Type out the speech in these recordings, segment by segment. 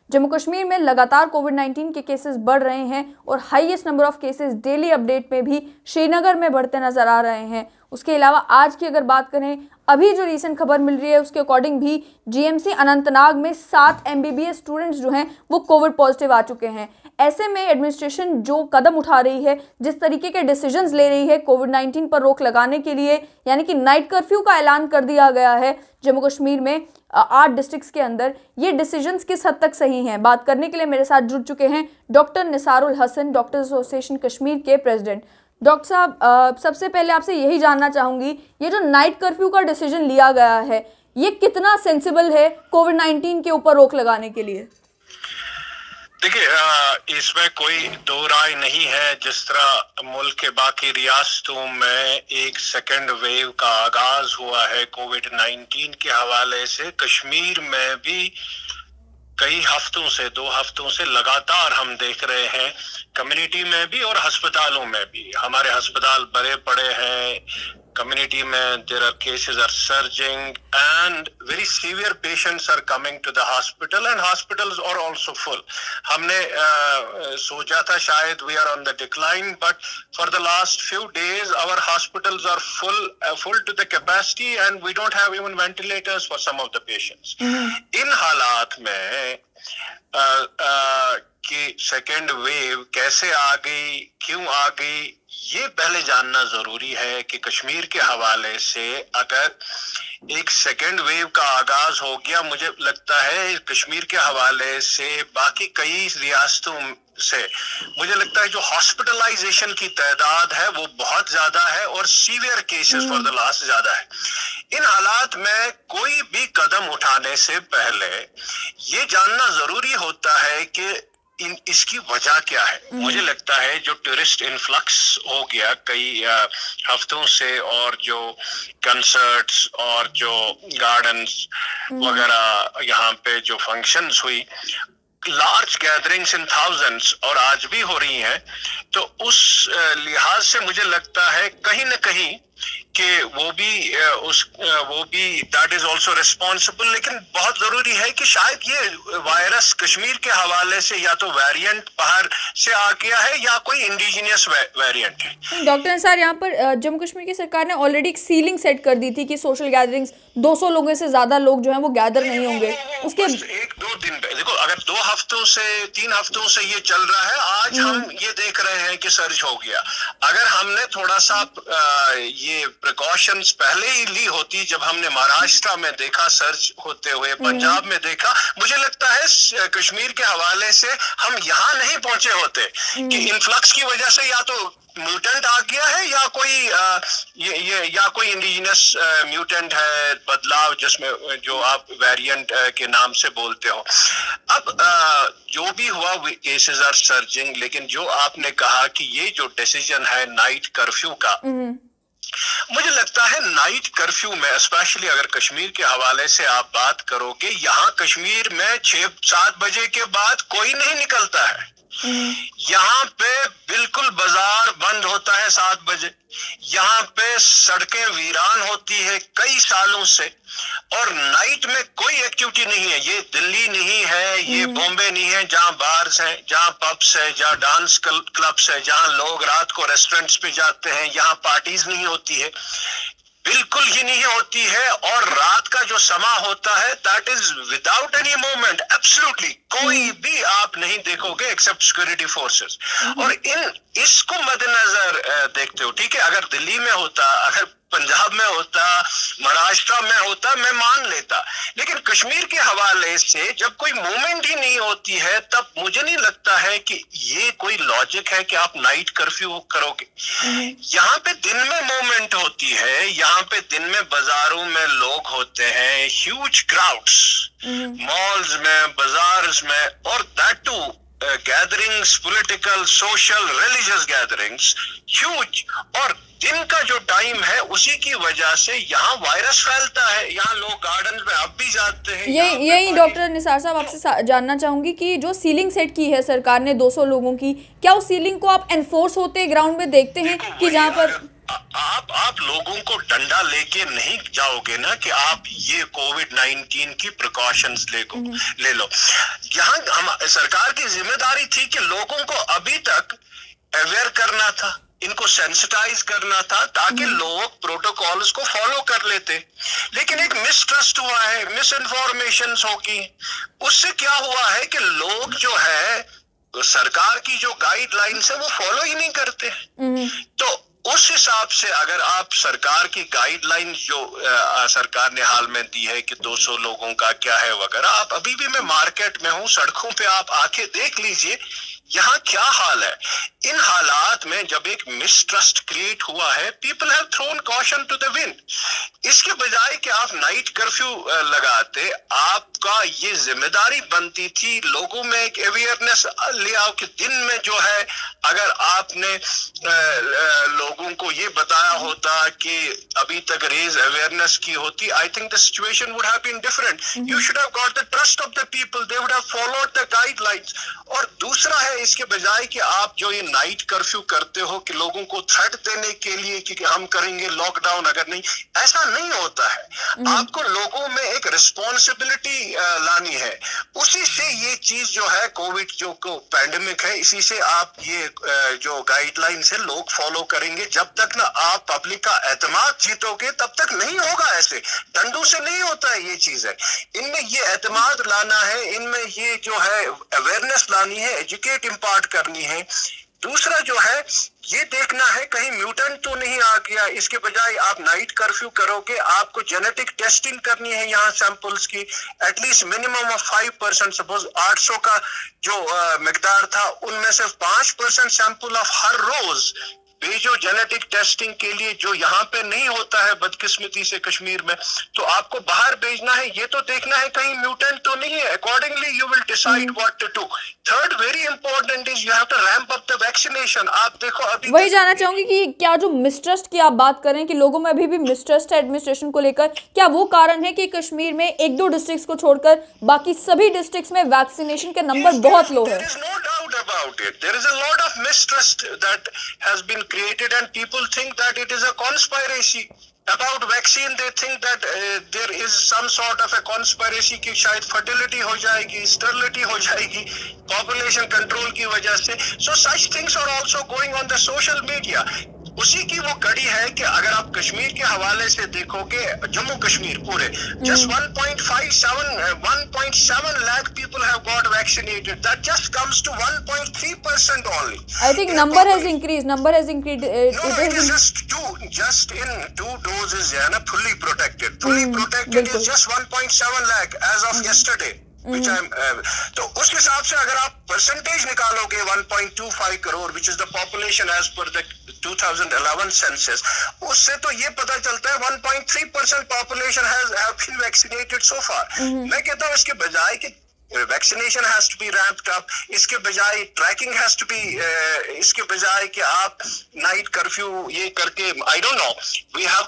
जम्मू कश्मीर में लगातार कोविड-19 के केसेस बढ़ रहे हैं और highest number of cases daily update में भी श्रीनगर में बढ़ते नजर आ रहे हैं। उसके अलावा आज की अगर बात करें, अभी जो रीसेंट खबर मिल रही है उसके अकॉर्डिंग भी जीएमसी अनंतनाग में 7 एमबीबीएस स्टूडेंट्स जो हैं वो कोविड पॉजिटिव आ चुके हैं। ऐसे में एडमिनिस्ट्रेशन जो कदम उठा रही है, जिस तरीके के डिसीजंस ले रही है कोविड-19 पर रोक लगाने के लिए, यानी कि नाइट कर्फ्यू का ऐलान कर दिया गया है जम्मू कश्मीर में 8 डिस्ट्रिक्ट्स के अंदर, ये डिसीजंस किस हद तक सही हैं, बात करने के लिए मेरे साथ जुड़ चुके हैं doctor Nisarul Hasan, doctor association Kashmir के प्रेसिडेंट। डॉक्टर साहब, सबसे पहले आपसे यही जानना चाहूंगी, ये जो नाइट कर्फ्यू का डिसीजन लिया गया है ये कितना सेंसिबल है कोविड-19 के ऊपर रोक लगाने के लिए? देखिए, इसमें कोई दो राय नहीं है। जिस तरह मुल्क के बाकी रियासतों में एक सेकेंड वेव का आगाज हुआ है कोविड-19 के हवाले से, कश्मीर में भी कई हफ्तों से, 2 हफ्तों से लगातार हम देख रहे हैं, कम्युनिटी में भी और अस्पतालों में भी। हमारे अस्पताल भरे पड़े हैं, community में there are cases are surging and very severe patients are coming to the hospital and hospitals are also full. हमने सोचा था शायद we are on the decline, but for the last few days our hospitals are full to the capacity and we don't have even ventilators for some of the patients. इन हालात में कि second wave कैसे आ गई, क्यों आ गई, ये पहले जानना जरूरी है कि कश्मीर के हवाले से अगर एक सेकेंड वेव का आगाज हो गया, मुझे लगता है कश्मीर के हवाले से बाकी कई रियासतों से मुझे लगता है जो हॉस्पिटलाइजेशन की तादाद है वो बहुत ज्यादा है और severe cases for the last ज्यादा है। इन हालात में कोई भी कदम उठाने से पहले ये जानना जरूरी होता है कि इसकी वजह क्या है। मुझे लगता है जो टूरिस्ट इन्फ्लक्स हो गया कई हफ्तों से, और जो कंसर्ट्स और जो गार्डन्स वगैरह यहाँ पे जो फंक्शंस हुई, लार्ज गैदरिंग्स इन थाउजेंड्स और आज भी हो रही हैं, तो उस लिहाज से मुझे लगता है कहीं न कहीं कि वो भी दैट इज ऑल्सो रिस्पॉन्सिबल। लेकिन बहुत जरूरी है कि शायद ये वायरस कश्मीर के हवाले से या तो वेरिएंट बाहर से आ गया है या कोई इंडिजिनियस वेरिएंट है। डॉक्टर निसार, यहाँ पर जम्मू कश्मीर की सरकार ने ऑलरेडी एक सीलिंग सेट कर दी थी कि सोशल गैदरिंग्स 200 लोगों से ज्यादा लोग जो हैं वो गैदर नहीं होंगे। उसके 1-2 दिन देखो, अगर 2 हफ्तों से 3 हफ्तों से ये चल रहा है, आज हम ये देख रहे हैं कि सर्ज हो गया। अगर हमने थोड़ा सा ये प्रिकॉशंस पहले ही ली होती, जब हमने महाराष्ट्र में देखा सर्च होते हुए, पंजाब में देखा, मुझे लगता है कश्मीर के हवाले से हम यहाँ नहीं पहुंचे होते कि इन्फ्लक्स की वजह से या तो म्यूटेंट आ गया है या कोई इंडिजिनस म्यूटेंट है, बदलाव जिसमें जो आप वेरिएंट के नाम से बोलते हो। अब जो भी हुआ केसेस आर सर्जिंग, लेकिन जो आपने कहा कि ये जो डिसीजन है नाइट कर्फ्यू का, मुझे लगता है नाइट कर्फ्यू में स्पेशली अगर कश्मीर के हवाले से आप बात करोगे, यहाँ कश्मीर में 6-7 बजे के बाद कोई नहीं निकलता है। यहाँ पे बिल्कुल बाजार बंद होता है 7 बजे। यहाँ पे सड़कें वीरान होती है कई सालों से, और नाइट में कोई एक्टिविटी नहीं है। ये दिल्ली नहीं है, ये बॉम्बे नहीं है जहाँ बार्स हैं, जहाँ पब्स है, जहाँ डांस क्लब्स है, जहाँ लोग रात को रेस्टोरेंट्स पे जाते हैं। यहाँ पार्टीज नहीं होती है, बिल्कुल ही नहीं होती है। और रात का जो समा होता है that is without any movement, absolutely कोई भी आप नहीं देखोगे एक्सेप्ट सिक्योरिटी फोर्सेस। और इसको मद्देनजर देखते हो, ठीक है, अगर दिल्ली में होता, अगर पंजाब में होता, महाराष्ट्र में होता, मैं मान लेता, लेकिन कश्मीर के हवाले से जब कोई मूवमेंट ही नहीं होती है, तब मुझे नहीं लगता है कि ये कोई लॉजिक है कि आप नाइट कर्फ्यू करोगे। यहाँ पे दिन में मूवमेंट होती है, यहाँ पे दिन में बाजारों में लोग होते हैं, ह्यूज क्राउड्स मॉल्स में, बाजार्स में, और that too gatherings, political, social, religious gatherings huge. और दिन का जो टाइम है उसी की वजह से यहाँ वायरस फैलता है। यहाँ लोग गार्डन में अब भी जाते हैं। यही डॉक्टर निसार साहब आपसे जानना चाहूंगी कि जो सीलिंग सेट की है सरकार ने 200 लोगों की, क्या उस सीलिंग को आप एनफोर्स होते ग्राउंड में देखते हैं कि जहाँ पर आप लोगों को डंडा लेके नहीं जाओगे ना कि आप ये कोविड-19 की प्रिकॉशंस ले लो। यहाँ हम सरकार की जिम्मेदारी थी कि लोगों को अभी तक अवेयर करना था, इनको सेंसिटाइज करना था, ताकि लोग प्रोटोकॉल्स को फॉलो कर लेते। लेकिन एक मिसट्रस्ट हुआ है, मिस इन्फॉर्मेशन होगी, उससे क्या हुआ है कि लोग जो है सरकार की जो गाइडलाइंस है वो फॉलो ही नहीं करते। तो उस हिसाब से अगर आप सरकार की गाइडलाइन जो सरकार ने हाल में दी है कि 200 लोगों का क्या है वगैरह, आप अभी भी, मैं मार्केट में हूं, सड़कों पे आप आके देख लीजिए यहाँ क्या हाल है। इन हालात में जब एक मिसट्रस्ट क्रिएट हुआ है, people have thrown caution to the wind. इसके बजाय कि आप नाइट कर्फ्यू लगाते, आपका ये जिम्मेदारी बनती थी लोगों में एक अवेयरनेस ले आओ कि दिन में जो है अगर आपने लोगों को ये बताया होता कि अभी तक रेज अवेयरनेस की होती, I think the situation would have been different. You should have got the trust of the people, they would have followed the guidelines. और दूसरा है, इसके बजाय कि आप जो ये नाइट कर्फ्यू करते हो कि लोगों को थ्रेट देने के लिए कि हम करेंगे लॉकडाउन, अगर नहीं, ऐसा नहीं होता है। आपको लोगों में एक रिस्पॉन्सिबिलिटी लानी है। उसी से ये चीज जो है कोविड जो पैंडेमिक है, इसी से आप ये जो गाइडलाइंस है लोग फॉलो करेंगे। जब तक ना आप पब्लिक का एतमाद जीतोगे तब तक नहीं होगा। ऐसे डंडों से नहीं होता है ये चीज है। इनमें ये एतमाद लाना है, इनमें ये जो है अवेयरनेस लानी है, एजुकेट इंपार्ट करनी है। दूसरा जो है ये देखना है कहीं म्यूटेंट तो नहीं आ गया। इसके बजाय आप नाइट कर्फ्यू करोगे, आपको जेनेटिक टेस्टिंग करनी है यहाँ सैंपल्स की, एटलीस्ट मिनिमम ऑफ 5%। सपोज 800 का जो मिकदार था, उनमें से 5% सैंपल ऑफ हर रोज भेजो जेनेटिक टेस्टिंग के लिए, जो यहाँ पे नहीं होता है बदकिस्मती से कश्मीर में। तो आपको बाहर भेजना है, ये तो देखना है कहीं म्यूटेंट तो नहीं है। Accordingly you will decide what to do. Third very important is you have to ramp up the vaccination. आप देखो अभी वही जानना चाहूंगी कि क्या जो मिसट्रस्ट की आप बात करें कि लोगों में अभी भी मिसट्रस्ट है एडमिनिस्ट्रेशन को लेकर, क्या वो कारण है कि कश्मीर में 1-2 डिस्ट्रिक्ट्स को छोड़कर बाकी सभी डिस्ट्रिक्ट्स में वैक्सीनेशन के नंबर बहुत लो है? About it, there is a lot of mistrust that has been created and people think that it is a conspiracy about vaccine. They think that there is some sort of a conspiracy कि शायद fertility हो जाएगी, sterility हो जाएगी population control की वजह से। So such things are also going on the social media. उसी की वो कड़ी है कि अगर आप कश्मीर के हवाले से देखोगे, जम्मू कश्मीर पूरे just 1.7 lakh people have got vaccinated. That just comes to 1.3% only. I think number has increased. No, it is just in 2 doses है ना, fully protected. Fully protected is just 1.7 lakh as of yesterday. Which तो उस हिसाब से अगर आप percentage निकालोगे 1.25 crore, which is the population as per the 2011 census, उससे तो ये पता चलता है 1.3% population have been vaccinated so far. मैं कहता हूँ इसके बजाय कि vaccination has to be ramped up, इसके बजाय ट्रैकिंग हैज टू बी, इसके बजाय कि आप नाइट कर्फ्यू ये करके, I don't know, you have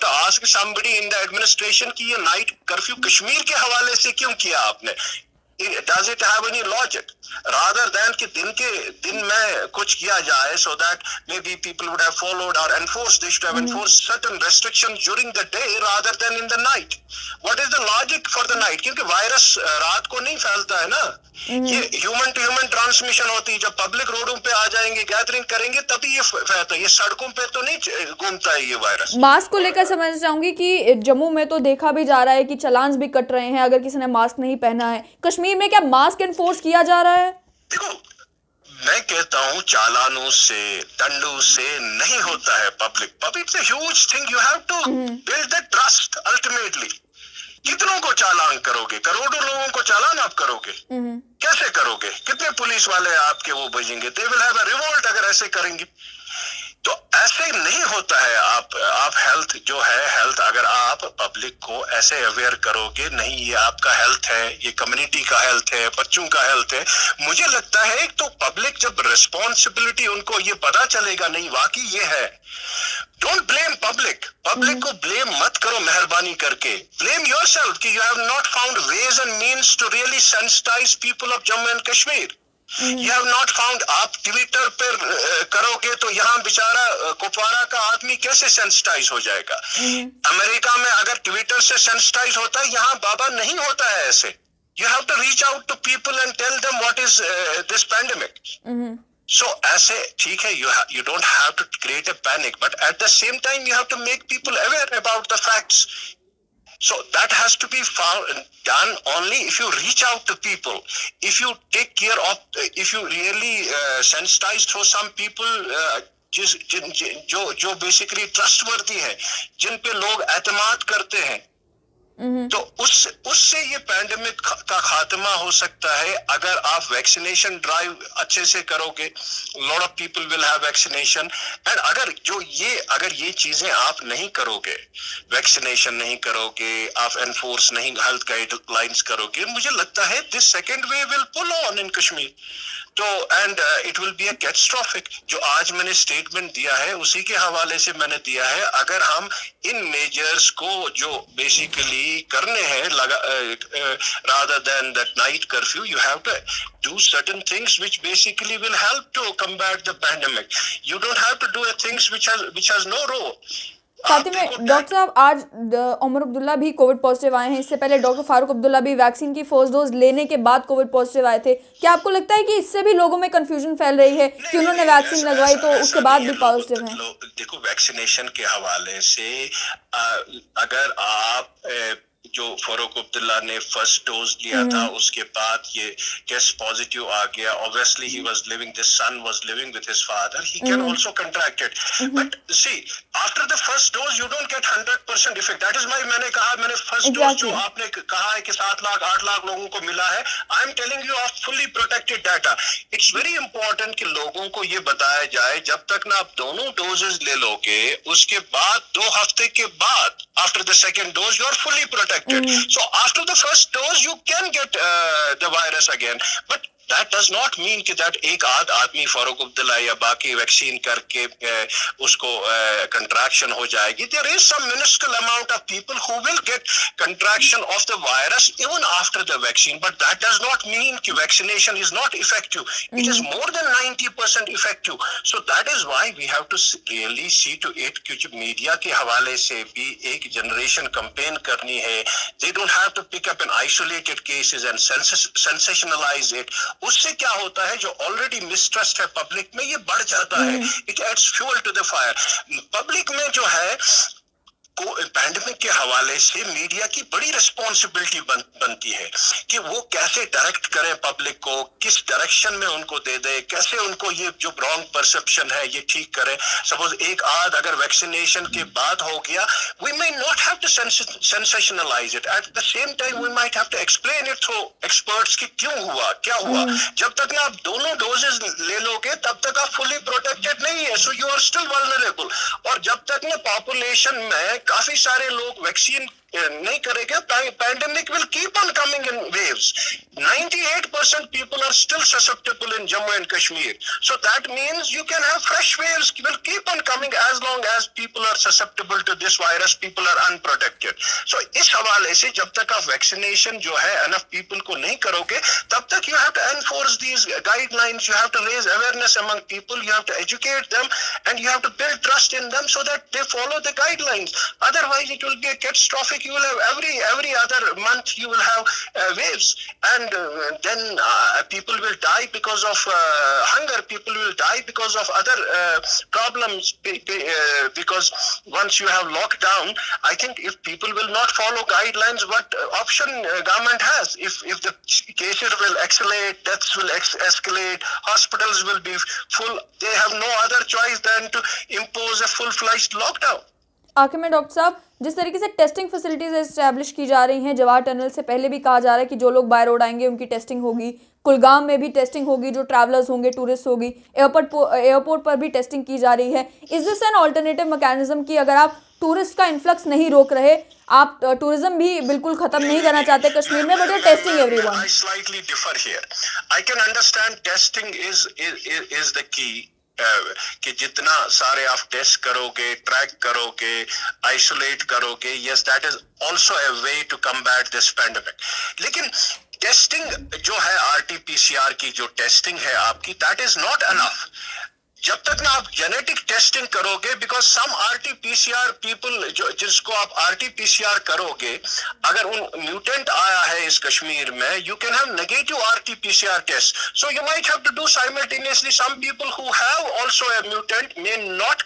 to ask somebody in the administration कि ये नाइट कर्फ्यू कश्मीर के हवाले से क्यों किया आपने? Does it have any logic? Rather than कि दिन में कुछ किया जाए, so that maybe people would have followed or enforced, they should have enforced certain restrictions during the day rather than in the night. What is the logic for the night? क्योंकि virus रात को नहीं फैलता है ना, ये human to human transmission होती है। जब पब्लिक रोडों पे आ जाएंगे, गैदरिंग करेंगे, तभी ये फैलता है। ये सड़कों पे तो नहीं घूमता है ये वायरस। मास्क को लेकर समझना चाहूंगी कि जम्मू में तो देखा भी जा रहा है कि चालान भी कट रहे हैं अगर किसी ने मास्क नहीं पहना है। कश्मीर में क्या मास्क एनफोर्स किया जा रहा है? देखो, मैं कहता हूँ चालानों से, दंडों से नहीं होता है public it's a huge thing. You have to build the trust ultimately. कितनों को चालान करोगे? करोड़ों लोगों को चालान आप करोगे? कैसे करोगे? कितने पुलिस वाले आपके वो भेजेंगे? They will have a revolt अगर ऐसे करेंगे। तो ऐसे नहीं होता है। आप हेल्थ जो है, हेल्थ अगर आप पब्लिक को ऐसे अवेयर करोगे, नहीं ये आपका हेल्थ है, ये कम्युनिटी का हेल्थ है, बच्चों का हेल्थ है, मुझे लगता है एक तो पब्लिक जब रिस्पॉन्सिबिलिटी उनको ये पता चलेगा, नहीं वाकई ये है। डोंट ब्लेम पब्लिक को ब्लेम मत करो मेहरबानी करके। ब्लेम योरसेल्फ कि you have not found ways and means to really sensitize people of Jammu and Kashmir. You have not found. आप ट्विटर पर करोगे तो यहाँ बेचारा कुपवारा का आदमी कैसे सेंसिटाइज हो जाएगा? अमेरिका में अगर ट्विटर से सेंसिटाइज होता है, यहाँ बाबा नहीं होता है ऐसे। You have to reach out to people and tell them what is this pandemic. So ऐसे ठीक है, you don't have to create a panic, but at the same time you have to make people aware about the facts. So that has to be done only if you reach out to people, if you take care of, if you really sensitize through some people जो basically trustworthy है, जिन पे लोग एतमाद करते हैं, तो उससे ये पैंडेमिक का खात्मा हो सकता है। अगर आप वैक्सीनेशन ड्राइव अच्छे से करोगे, lot of people will have vaccination. And अगर ये चीजें आप नहीं करोगे, वैक्सीनेशन नहीं करोगे, आप एनफोर्स नहीं हेल्थ गाइडलाइंस करोगे, मुझे लगता है this second wave will pull on in Kashmir. तो and it will be a catastrophic. जो आज मैंने स्टेटमेंट दिया है उसी के हवाले से मैंने दिया है। अगर हम इन मेजर्स को जो बेसिकली करने हैं rather than that night curfew, you have to do certain things which basically will help to combat the pandemic. You don't have to do things which has no role. साथ ही में doctor साहब, आज उमर अब्दुल्ला भी Covid positive आए हैं। इससे पहले doctor Farooq Abdullah भी वैक्सीन की फर्स्ट डोज लेने के बाद कोविड पॉजिटिव आए थे। क्या आपको लगता है कि इससे भी लोगों में कंफ्यूजन फैल रही है कि उन्होंने वैक्सीन लगवाई तो उसके बाद भी पॉजिटिव हैं? देखो, वैक्सीनेशन के हवाले से अगर आप जो फारूक अब्दुल्ला ने फर्स्ट डोज लिया था, उसके बाद ये टेस्ट पॉजिटिव आ गया, obviously he was living, this son was living with his father, he can also contract it. But see, after the first dose you don't get 100% effect. That is why मैंने first dose जो आपने कहा है कि 7 लाख 8 लाख लोगों को मिला है, I am telling you of fully protected data. It's very important कि लोगों को ये बताया जाए, जब तक ना आप दोनों डोजेस ले लोगे, उसके बाद 2 हफ्ते के बाद after the second dose you are fully protected. So after the first dose you can get the virus again, but that does not mean कि that एक आदमी फारूक अब्दुल्ला या बाकी वैक्सीन करके उसको contraction हो जाएगी। There is some minuscule amount of people who will get contraction of the virus even after the vaccine, but that does not mean कि vaccination is not effective. It is more than 90% effective. So that is why we have to really see to it कि media के हवाले से भी एक generation campaign करनी है। They don't have to pick up an isolated cases and sensationalize it. उससे क्या होता है, जो ऑलरेडी मिसट्रस्ट है पब्लिक में, ये बढ़ जाता है। It adds fuel to the fire. Public में जो है पैंडेमिक के हवाले से मीडिया की बड़ी रिस्पॉन्सिबिलिटी बनती है कि वो कैसे डायरेक्ट करें पब्लिक को, किस डायरेक्शन में उनको दे दे, कैसे उनको ये जो रॉन्ग परसेप्शन है ये ठीक करें। सपोज एक अगर वैक्सीनेशन के बाद हो गया, we may not have to sensationalize it, at the same time we might have to explain it through experts कि क्यों हुआ, क्या हुआ। जब तक ना आप दोनों डोजेस ले लोगे तब तक आप फुली प्रोटेक्टेड नहीं है, so you are still vulnerable. और जब तक ना पॉपुलेशन में काफी सारे लोग वैक्सीन नहीं करेंगे, pandemic will keep on coming in waves. 98% people are still susceptible in Jammu and Kashmir, so that means you can have fresh waves will keep on coming as long as people are susceptible to this virus, people are unprotected. So इस हवाले से जब तक आप vaccination जो है enough people को नहीं करोगे, तब तक you have to enforce these guidelines, you have to raise awareness among people, you have to educate them, and you have to build trust in them so that they follow the guidelines. Otherwise it will be a catastrophic. You will have every other month you will have waves, and then people will die because of hunger, people will die because of other problems, because once you have lockdown, I think if people will not follow guidelines, what option government has? If the cases will escalate, deaths will escalate, hospitals will be full, they have no other choice than to impose a full-fledged lockdown. आखिर में doctor साहब, जिस तरीके से testing facilities establish की जा रही हैं, जवाहर टनल से पहले भी कहा जा रहा है कि जो लोग बाय रोड आएंगे उनकी टेस्टिंग होगी, कुलगाम में भी टेस्टिंग होगी, जो ट्रैवलर्स होंगे, टूरिस्ट होगी, एयरपोर्ट पर भी टेस्टिंग की जा रही है। Is this an alternative mechanism कि अगर आप टूरिस्ट का इन्फ्लक्स नहीं रोक रहे, आप टूरिज्म भी बिल्कुल खत्म नहीं करना चाहते कश्मीर में, but testing everyone? I slightly differ here. I can understand testing is the key. कि जितना सारे आप टेस्ट करोगे, ट्रैक करोगे, आइसोलेट करोगे, yes that is also a way to combat this pandemic. लेकिन टेस्टिंग जो है RT-PCR RT-PCR की जो टेस्टिंग है आपकी, दैट इज नॉट अनफ। जब तक ना आप जेनेटिक टेस्टिंग करोगे, बिकॉज सम RT-PCR पीपल जिसको आप RT-PCR करोगे, अगर उन म्यूटेंट आया है इस कश्मीर में, you can have negative RT-PCR test, so you might have to do simultaneously. Some people who have also a mutant may not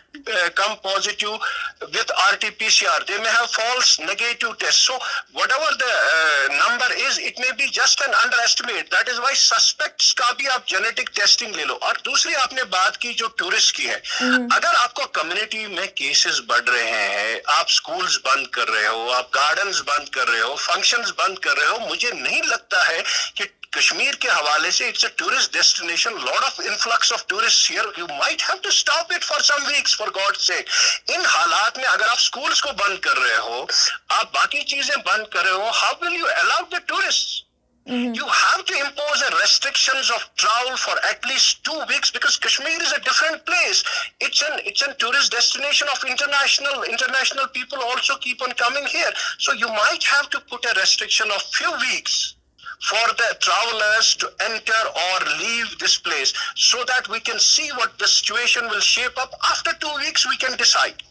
come positive with RT-PCR, they may have false negative test, so whatever the number is, it may be just an underestimate. That is why suspects का भी आप genetic testing ले लो। और दूसरी आपने बात की जो टूरिस्ट की है, अगर आपको कम्युनिटी में केसेस बढ़ रहे हैं, आप स्कूल्स बंद कर रहे हो, आप गार्डन्स बंद कर रहे हो, फंक्शंस बंद कर रहे हो, मुझे नहीं लगता है कि कश्मीर के हवाले से it's a tourist destination, lot of influx of tourist here, you might have to stop it for some weeks for God sake. इन हालात में अगर आप स्कूल्स को बंद कर रहे हो, आप बाकी चीजें बंद कर रहे हो, how will you allow the tourist? You have to impose a restrictions of travel for at least 2 weeks, because Kashmir is a different place. It's a tourist destination of international people also keep on coming here. So you might have to put a restriction of few weeks for the travelers to enter or leave this place, so that we can see what the situation will shape up. After 2 weeks we can decide.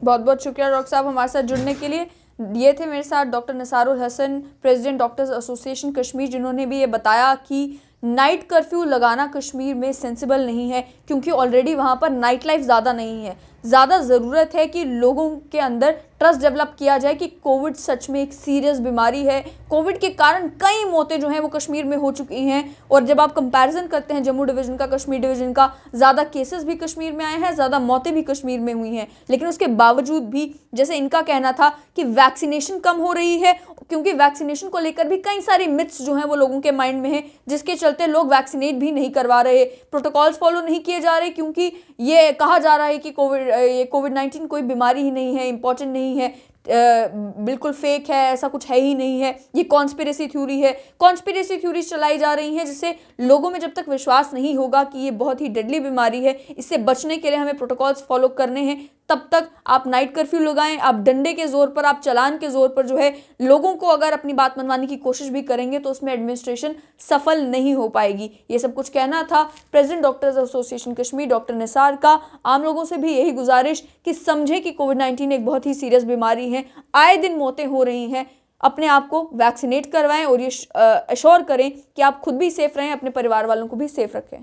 बहुत बहुत शुक्रिया doctor साहब हमारे साथ जुड़ने के लिए। ये थे मेरे साथ doctor Nisarul Hasan, president doctors association Kashmir, जिन्होंने भी ये बताया कि नाइट कर्फ्यू लगाना कश्मीर में सेंसिबल नहीं है, क्योंकि ऑलरेडी वहाँ पर नाइट लाइफ ज़्यादा नहीं है। ज़्यादा ज़रूरत है कि लोगों के अंदर ट्रस्ट डेवलप किया जाए कि कोविड सच में एक सीरियस बीमारी है। कोविड के कारण कई मौतें जो हैं वो कश्मीर में हो चुकी हैं, और जब आप कंपैरिजन करते हैं जम्मू डिवीज़न का कश्मीर डिवीज़न का, ज़्यादा केसेस भी कश्मीर में आए हैं, ज़्यादा मौतें भी कश्मीर में हुई हैं, लेकिन उसके बावजूद भी जैसे इनका कहना था कि वैक्सीनेशन कम हो रही है, क्योंकि वैक्सीनेशन को लेकर भी कई सारी मिथ्स जो हैं वो लोगों के माइंड में है, जिसके चलते लोग वैक्सीनेट भी नहीं करवा रहे, प्रोटोकॉल्स फॉलो नहीं किए जा रहे, क्योंकि ये कहा जा रहा है कि कोविड-19 कोई बीमारी ही नहीं है, इंपॉर्टेंट नहीं है, बिल्कुल फेक है, ऐसा कुछ है ही नहीं है, ये कॉन्स्पिरेसी थ्योरी है। कॉन्स्पिरेसी थ्योरी चलाई जा रही हैं, जिससे लोगों में जब तक विश्वास नहीं होगा कि ये बहुत ही डेडली बीमारी है, इससे बचने के लिए हमें प्रोटोकॉल्स फॉलो करने हैं, तब तक आप नाइट कर्फ्यू लगाएं, आप डंडे के जोर पर, आप चालान के जोर पर जो है लोगों को अगर अपनी बात मनवाने की कोशिश भी करेंगे तो उसमें एडमिनिस्ट्रेशन सफल नहीं हो पाएगी। ये सब कुछ कहना था president doctors association Kashmir doctor Nisar का। आम लोगों से भी यही गुजारिश कि समझे कि कोविड-19 एक बहुत ही सीरियस बीमारी है, आए दिन मौतें हो रही हैं, अपने आप को वैक्सीनेट करवाएं और ये अश्योर करें कि आप खुद भी सेफ रहें, अपने परिवार वालों को भी सेफ रखें।